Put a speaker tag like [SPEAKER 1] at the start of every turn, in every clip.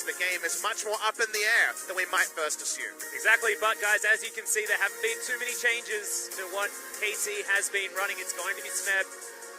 [SPEAKER 1] pace of the game is much more up in the air than we might first assume.
[SPEAKER 2] Exactly, but guys, as you can see, there haven't been too many changes to what KT has been running. It's going to be Smeb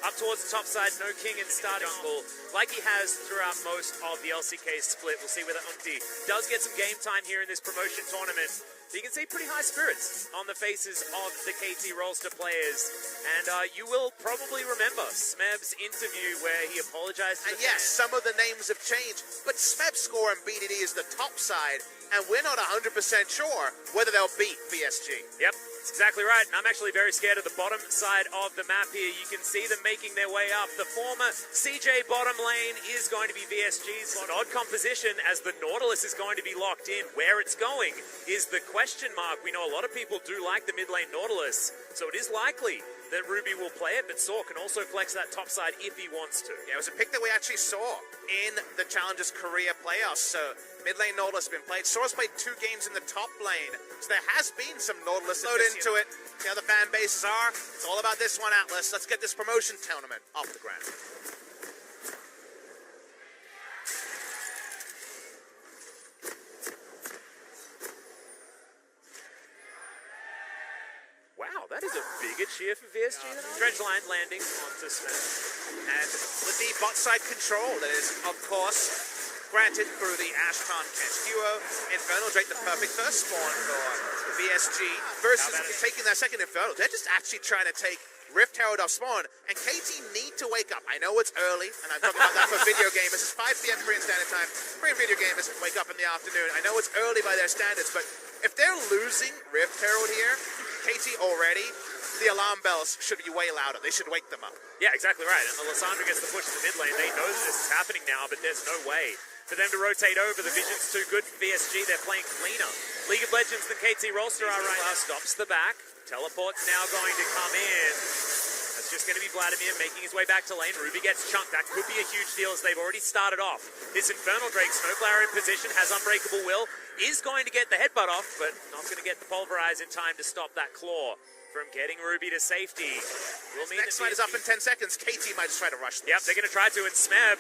[SPEAKER 2] up towards the top side, no king in starting jungle, like he has throughout most of the LCK split. We'll see whether Unti does get some game time here in this promotion tournament. You can see pretty high spirits on the faces of the KT roster players. And you will probably remember Smeb's interview where he apologized to
[SPEAKER 1] and yes, some of the names have changed, but Smeb's score in BDD is the top side, and we're not 100% sure whether they'll beat VSG.
[SPEAKER 2] Yep, that's exactly right. And I'm actually very scared of the bottom side of the map here. You can see them making their way up. The former CJ bottom lane is going to be VSG's. An odd composition as the Nautilus is going to be locked in. Where it's going is the question mark. We know a lot of people do like the mid lane Nautilus, so it is likely that Ruby will play it, but Saw can also flex that top side if he wants to.
[SPEAKER 1] Yeah, it was a pick that we actually saw in the Challengers Korea playoffs, so mid lane Nautilus has been played. Saw's played 2 games in the top lane, so there has been some Nautilus load into it. See how the fan bases are. It's all about this one, Atlas. Let's get this promotion tournament off the ground.
[SPEAKER 2] Wow, that is a bigger cheer for VSG than Dredgeline landing onto Smeb.
[SPEAKER 1] And with the bot side control that is, of course, granted through the Ashton Kench duo, Infernal Drake the perfect first spawn for VSG versus taking that second Infernal. They're just actually trying to take Rift Herald off spawn, and KT need to wake up. I know it's early, and I'm talking about that for video gamers. It's 5 p.m. Korean Standard Time. Korean video gamers wake up in the afternoon. I know it's early by their standards, but if they're losing Rift Herald here, KT already, the alarm bells should be way louder. They should wake them up.
[SPEAKER 2] Yeah, exactly right. And the Lissandra gets the push in the mid lane. They know that this is happening now, but there's no way for them to rotate over. The vision's too good for VSG. They're playing cleaner. League of Legends than KT roster are right now. Stops the back. Teleport's now going to come in. That's just going to be Vladimir making his way back to lane. Ruby gets chunked. That could be a huge deal as they've already started off. This Infernal Drake, Snowflower in position, has Unbreakable Will. Is going to get the headbutt off, but not going to get the Pulverize in time to stop that Claw from getting Ruby to safety.
[SPEAKER 1] Will mean next fight is up in 10 seconds. KT might just try to rush this.
[SPEAKER 2] Yep, they're going to try to. And Smeb,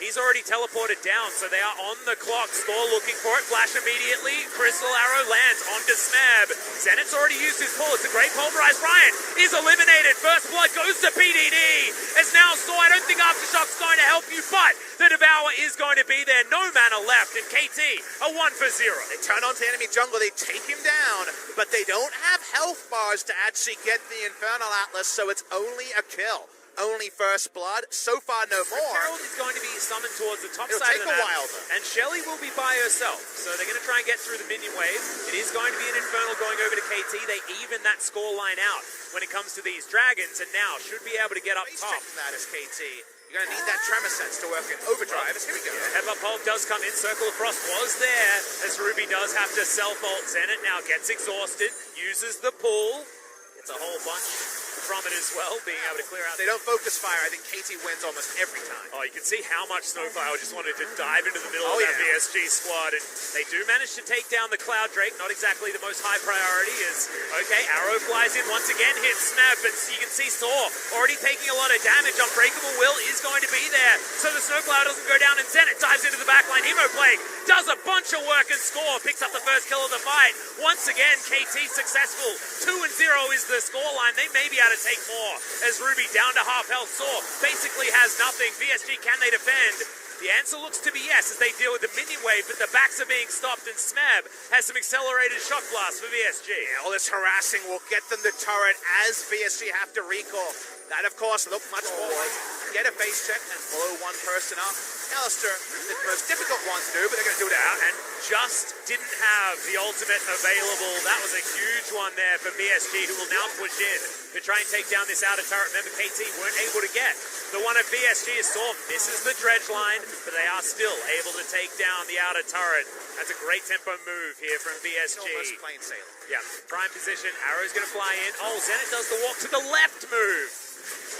[SPEAKER 2] he's already teleported down, so they are on the clock. Score looking for it. Flash immediately. Crystal Arrow lands onto Smeb. Zenith's already used his pull. It's a great Pulverize. Ryan is eliminated. First blood goes to PDD. It's now Saw. I don't think Aftershock's going to help you, but the Devour is going to be there. No mana left, and KT a 1 for 0.
[SPEAKER 1] They turn onto the enemy jungle. They take him down, but they don't have health bars to actually get the Infernal Atlas, so it's only a kill. Only first blood. So far, no more.
[SPEAKER 2] Herald is going to be summoned towards the top
[SPEAKER 1] It'll
[SPEAKER 2] side
[SPEAKER 1] take
[SPEAKER 2] of the
[SPEAKER 1] a
[SPEAKER 2] map,
[SPEAKER 1] while, though.
[SPEAKER 2] and Shelly will be by herself. So they're going to try and get through the minion wave. It is going to be an Infernal going over to KT. They even that score line out when it comes to these dragons, and now should be able to get up top.
[SPEAKER 1] That is KT. You're going to need that Tremor Sense to work in overdrive. Here we go.
[SPEAKER 2] Headbutt Pulp does come in. Circle of Frost was there as Ruby does have to self-ult. Zenit now gets exhausted, uses the pull. It's a whole bunch from it as well, being able to clear out.
[SPEAKER 1] They don't focus fire. I think KT wins almost every time.
[SPEAKER 2] Oh, you can see how much Snowflower just wanted to dive into the middle of that VSG squad, and they do manage to take down the Cloud Drake. Not exactly the most high priority. Is okay. Arrow flies in once again, hits Smeb, but you can see Saw already taking a lot of damage. Unbreakable Will is going to be there, so the Snowflower doesn't go down, and Zenit dives into the backline. Hemoplague does a bunch of work and Score picks up the first kill of the fight. Once again, KT successful. 2-0 is the scoreline. They may be able to take more as Ruby down to half health. Saw basically has nothing. VSG, can they defend? The answer looks to be yes as they deal with the minion wave, but the backs are being stopped, and Smeb has some accelerated shock blast for VSG.
[SPEAKER 1] All this harassing will get them the turret as VSG have to recall. That, of course, looked much more like get a face check and blow one person up. Alistair, the most difficult one to do, but they're going to do it out.
[SPEAKER 2] And just didn't have the ultimate available. That was a huge one there for VSG, who will now push in to try and take down this outer turret. Remember, KT weren't able to get the one of VSG. Saw misses the dredge line, but they are still able to take down the outer turret. That's a great tempo move here from VSG.
[SPEAKER 1] Almost plain sailing.
[SPEAKER 2] Yeah, prime position. Arrow's going to fly in. Oh, Zenit does the walk to the left move.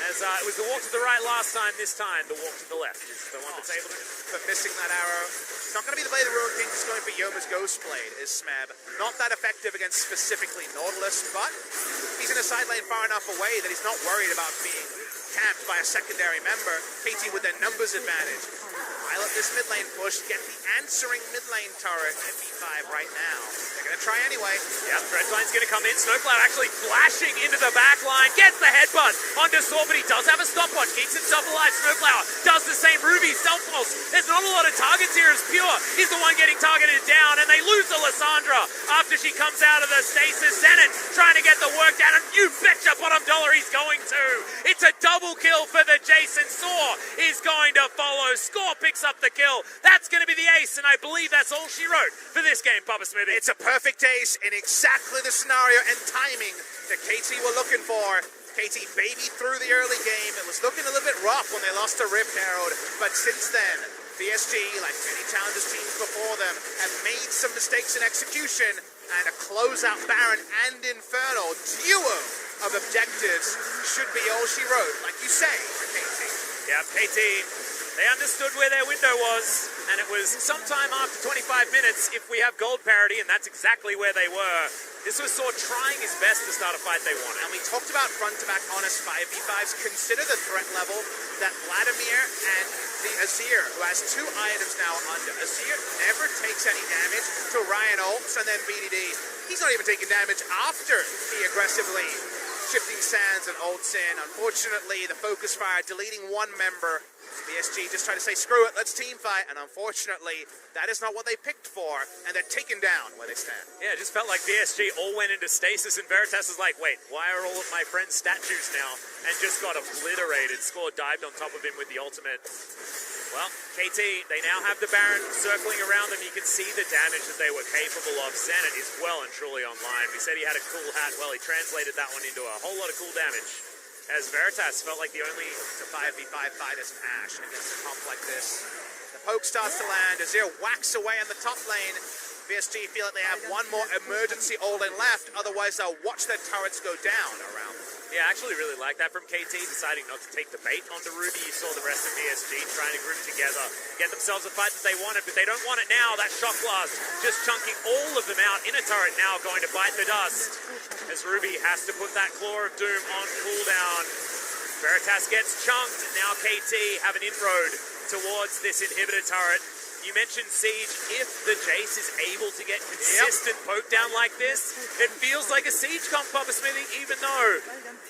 [SPEAKER 2] As it was the walk to the right last time, this time the walk to the left is the one that's able to...
[SPEAKER 1] For missing that arrow. It's not going to be the Blade of the Ruined King, it's going to be Yoma's Ghost Blade, is Smeb. Not that effective against specifically Nautilus, but he's in a side lane far enough away that he's not worried about being camped by a secondary member. KT with their numbers advantage. pilot this mid lane push, get the answering mid lane turret at B5 right now. They're going to try anyway.
[SPEAKER 2] Yep, Dreadline's going to come in. Snowcloud actually flashing into the back line, gets the headbutt onto Saw, but he does have a stopwatch, keeps himself alive. Snowcloud does the same. Ruby, self-pulse. There's not a lot of targets here as Pure is the one getting targeted down, and they lose to Lysandra after she comes out of the stasis. Zenit trying to get the work down, and you betcha bottom dollar he's going to. It's a double kill for the Jason. Saw is going to follow. Score picks up the kill. That's going to be the ace, and I believe that's all she wrote for this game, Papa Smithy.
[SPEAKER 1] It's a perfect ace in exactly the scenario and timing that KT were looking for. KT baby through the early game. It was looking a little bit rough when they lost to Rift Herald, but since then, VSG, like many Challengers teams before them, have made some mistakes in execution, and a closeout Baron and Inferno duo of objectives should be all she wrote, like you say, for KT.
[SPEAKER 2] Yeah, KT, they understood where their window was, and it was sometime after 25 minutes if we have gold parity, and that's exactly where they were. This was Saw trying his best to start a fight they wanted.
[SPEAKER 1] And we talked about front-to-back honest 5v5s. Consider the threat level that Vladimir and the Azir, who has 2 items now under. Azir never takes any damage to Ryan ults, and then BDD, he's not even taking damage after he aggressively shifting sands and ults in. Unfortunately, the focus fire deleting one member. VSG just tried to say, screw it, let's team fight, and unfortunately, that is not what they picked for, and they're taken down where they stand.
[SPEAKER 2] Yeah, it just felt like VSG all went into stasis, and Veritas is like, wait, why are all of my friends statues now? And just got obliterated. Score dived on top of him with the ultimate. Well, KT, they now have the Baron circling around them. You can see the damage that they were capable of. Zenit is well and truly online. We said he had a cool hat. Well, he translated that one into a whole lot of cool damage. As Veritas felt like the only
[SPEAKER 1] 5v5 fight as an Ashe against a comp like this. The poke starts to land. Azir whacks away on the top lane. VSG feel like they have one more emergency all-in left. Otherwise, they'll watch their turrets go down around them.
[SPEAKER 2] Yeah, I actually really like that from KT, deciding not to take the bait onto Ruby. You saw the rest of VSG trying to group together, get themselves a fight that they wanted, but they don't want it now. That shock blast just chunking all of them out in a turret now, going to bite the dust. As Ruby has to put that Claw of Doom on cooldown. Veritas gets chunked, and now KT have an inroad towards this inhibitor turret. You mentioned Siege. If the Jace is able to get consistent poke down like this, it feels like a Siege comp, Papa Smithy, even though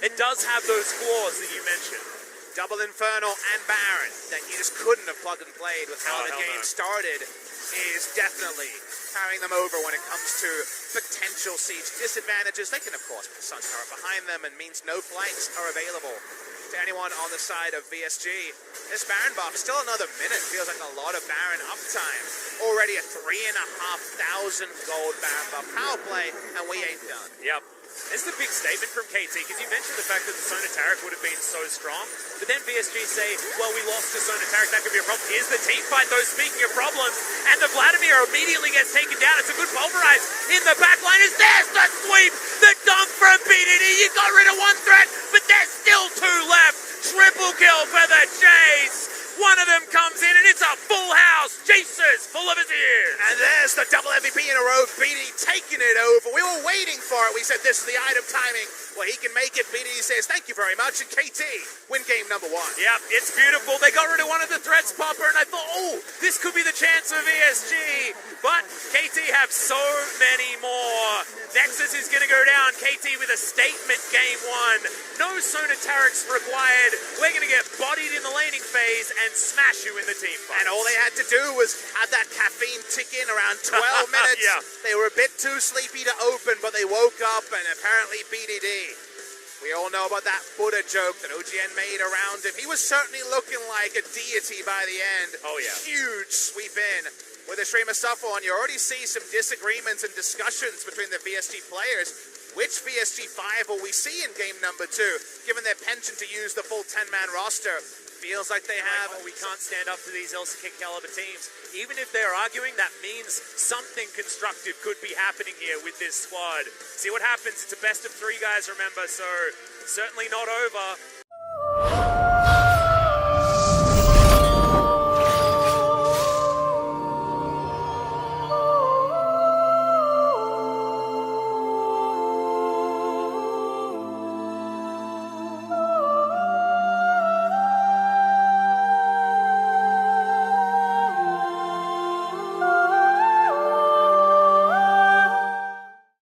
[SPEAKER 2] it does have those flaws that you mentioned.
[SPEAKER 1] Double Infernal and Baron that you just couldn't have plugged and played with how the game started is definitely carrying them over when it comes to potential Siege disadvantages. They can, of course, put Sun Turret behind them and means no flanks are available to anyone on the side of VSG. This Baron buff, still another minute, feels like a lot of Baron uptime. Already a 3,500 gold Baron buff power play, and we ain't done.
[SPEAKER 2] Yep. This is a big statement from KT, because you mentioned the fact that the Sonataric would have been so strong, but then VSG say, well, we lost to Sonataric, that could be a problem. Here's the team fight, though, speaking of problems, and the Vladimir immediately gets taken down. It's a good pulverize in the back line. Is there's the sweep, the dunk from BDD. You got rid of one threat, but there's still 2 left. Triple kill for the Jace. One of them comes in, and it's a full house. Jesus, full of his ears.
[SPEAKER 1] And there's the double MVP in a row. BD taking it over. We were waiting for it. We said this is the item timing. Well, he can make it. BD says thank you very much. And KT win game number 1.
[SPEAKER 2] Yep, it's beautiful. They got rid of one of the threats, Popper, and I thought, oh, this could be the chance of VSG. But KT have so many more. Nexus is going to go down. KT with a statement game 1. No Sonatarics required. We're going to get bodied in the laning phase and smash you in the team fight.
[SPEAKER 1] And all they had to do was have that caffeine tick in around 12 minutes.
[SPEAKER 2] Yeah.
[SPEAKER 1] They were a bit too sleepy to open, but they woke up, and apparently BDD. We all know about that Buddha joke that OGN made around him. He was certainly looking like a deity by the end.
[SPEAKER 2] Oh, yeah.
[SPEAKER 1] Huge sweep in with the stream of Suffolk, and you already see some disagreements and discussions between the VSG players. Which VSG 5 will we see in game number 2, given their penchant to use the full 10-man roster? Feels like they have.
[SPEAKER 2] We can't stand up to these LCK caliber teams. Even if they're arguing, that means something constructive could be happening here with this squad. See what happens. It's a best of 3, guys, remember, so certainly not over.